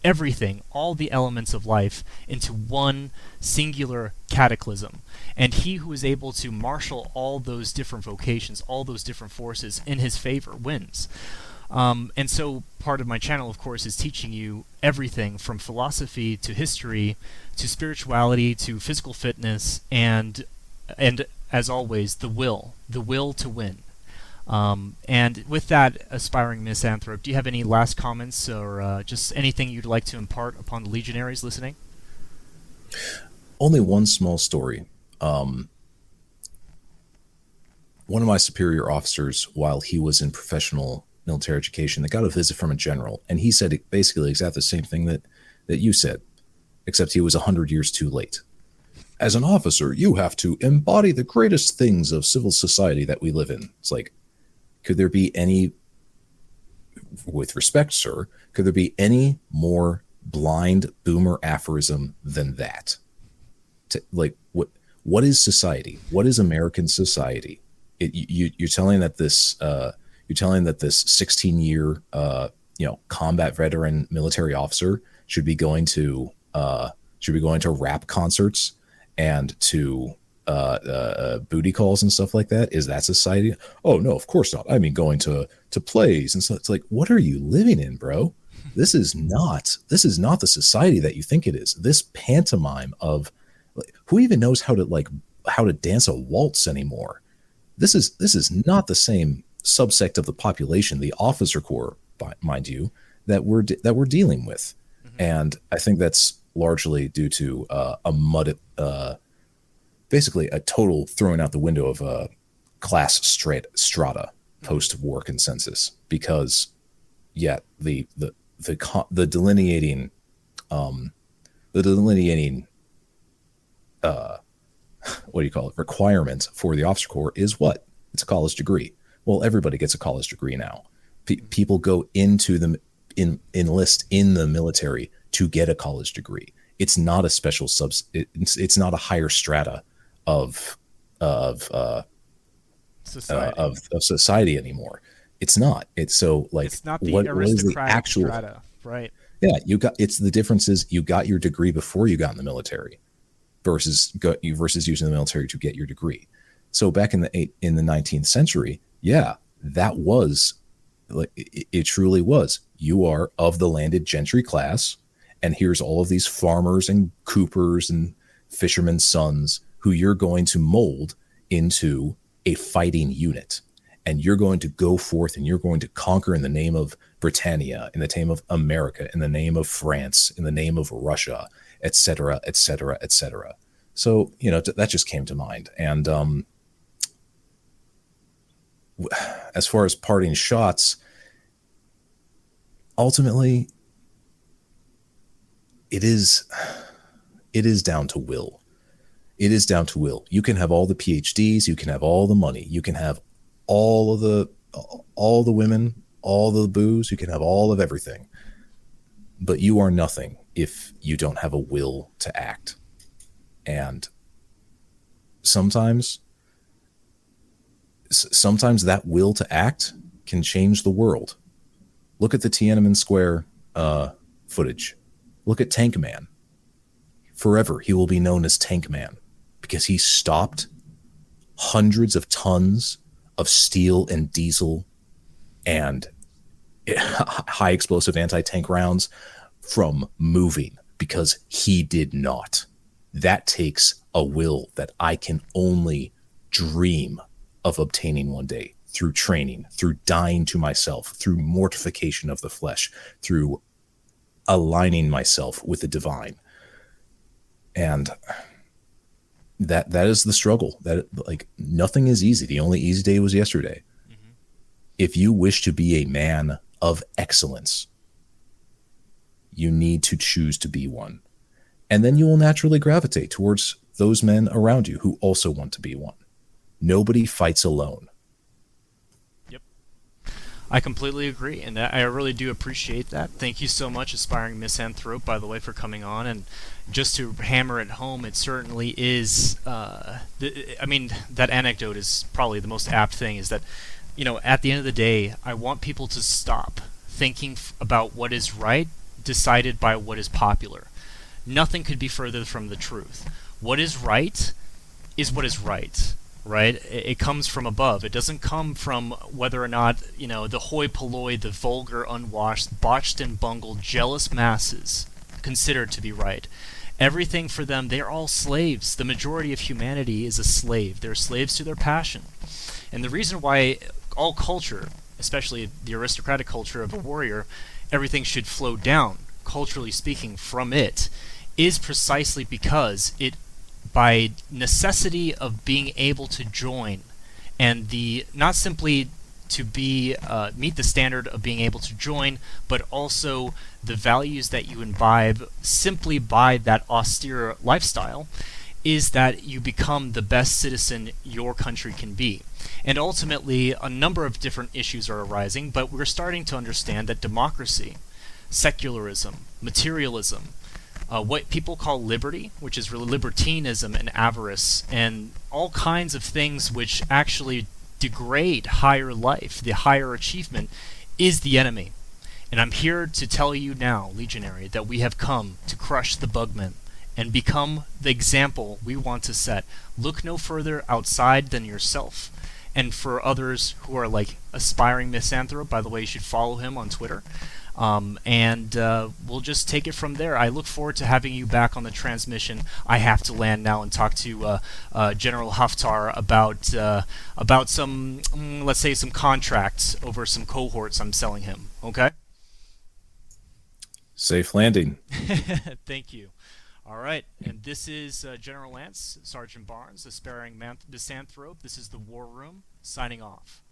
S2: everything, all the elements of life, into one singular cataclysm. And he who is able to marshal all those different vocations, all those different forces in his favor, wins. And so part of my channel, of course, is teaching you everything from philosophy to history to spirituality to physical fitness and as always, the will to win. And with that, aspiring misanthrope, do you have any last comments or just anything you'd like to impart upon the legionaries listening?
S3: Only one small story. One of my superior officers, while he was in professional military education, that got a visit from a general, and he said basically exactly the same thing that you said, except he was 100 years too late. As an officer, you have to embody the greatest things of civil society that we live in. It's like, could there be any, with respect, sir, could there be any more blind boomer aphorism than that? What is society? What is American society? You're telling that this 16-year combat veteran military officer should be going to rap concerts and to booty calls and stuff like that? Is that society? Oh no, of course not. I mean, going to plays and stuff. It's like, what are you living in, bro? This is not the society that you think it is. This pantomime of, Who even knows how to dance a waltz anymore? This is not the same subsect of the population, the officer corps, mind you, that we're dealing with.
S2: Hmm.
S3: And I think that's largely due to basically a total throwing out the window of class strata post-war consensus. Because, yeah, the delineating the delineating what do you call it, requirement for the officer corps is what? It's a college degree. Well, everybody gets a college degree now. People go into enlist in the military to get a college degree. It's not a special it's not a higher strata of of uh,
S2: Society.
S3: of society anymore. It's not. It's so like
S2: It's not the
S3: what is the
S2: aristocratic
S3: actual?
S2: strata, right?
S3: Yeah, it's the difference is you got your degree before you got in the military versus using the military to get your degree. So back in the 19th century, yeah, that was like it truly was. You are of the landed gentry class, and here's all of these farmers and coopers and fishermen's sons who you're going to mold into a fighting unit. And you're going to go forth and you're going to conquer in the name of Britannia, in the name of America, in the name of France, in the name of Russia, et cetera, et cetera, et cetera. So, that just came to mind. And as far as parting shots, ultimately, it is down to will. It is down to will. You can have all the PhDs, you can have all the money, you can have all the women, all the booze, you can have all of everything. But you are nothing if you don't have a will to act. And sometimes that will to act can change the world. Look at the Tiananmen Square footage. Look at Tank Man. Forever, he will be known as Tank Man because he stopped hundreds of tons of steel and diesel and high explosive anti-tank rounds from moving because he did not. That takes a will that I can only dream of obtaining one day through training, through dying to myself, through mortification of the flesh, through aligning myself with the divine. And that is the struggle. That like nothing is easy. The only easy day was yesterday. Mm-hmm. If you wish to be a man of excellence, you need to choose to be one. And then you will naturally gravitate towards those men around you who also want to be one. Nobody fights alone.
S2: Yep. I completely agree, and I really do appreciate that. Thank you so much, Aspiring Misanthrope, by the way, for coming on. And just to hammer it home, it certainly is, that anecdote is probably the most apt thing, is that, at the end of the day, I want people to stop thinking about what is right, decided by what is popular. Nothing could be further from the truth. What is right is what is right. Right? It comes from above. It doesn't come from whether or not, the hoi polloi, the vulgar, unwashed, botched and bungled, jealous masses consider to be right. Everything for them, they're all slaves. The majority of humanity is a slave. They're slaves to their passion. And the reason why all culture, especially the aristocratic culture of a warrior, everything should flow down, culturally speaking, from it, is precisely because it, by necessity of being able to join, and the not simply to be meet the standard of being able to join, but also the values that you imbibe simply by that austere lifestyle, is that you become the best citizen your country can be. And ultimately, a number of different issues are arising, but we're starting to understand that democracy, secularism, materialism, what people call liberty, which is really libertinism and avarice, and all kinds of things which actually degrade higher life, the higher achievement, is the enemy. And I'm here to tell you now, Legionary, that we have come to crush the bugmen and become the example we want to set. Look no further outside than yourself. And for others who are like Aspiring Misanthrope, by the way, you should follow him on Twitter. and we'll just take it from there. I look forward to having you back on the transmission. I have to land now and talk to General Haftar about some, let's say, some contracts over some cohorts I'm selling him. Okay.
S3: Safe landing.
S2: Thank you. All right, and this is General Lance, Sergeant Barnes, aspiring misanthrope. This is the War Room, signing off.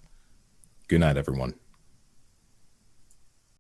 S3: Good night, everyone.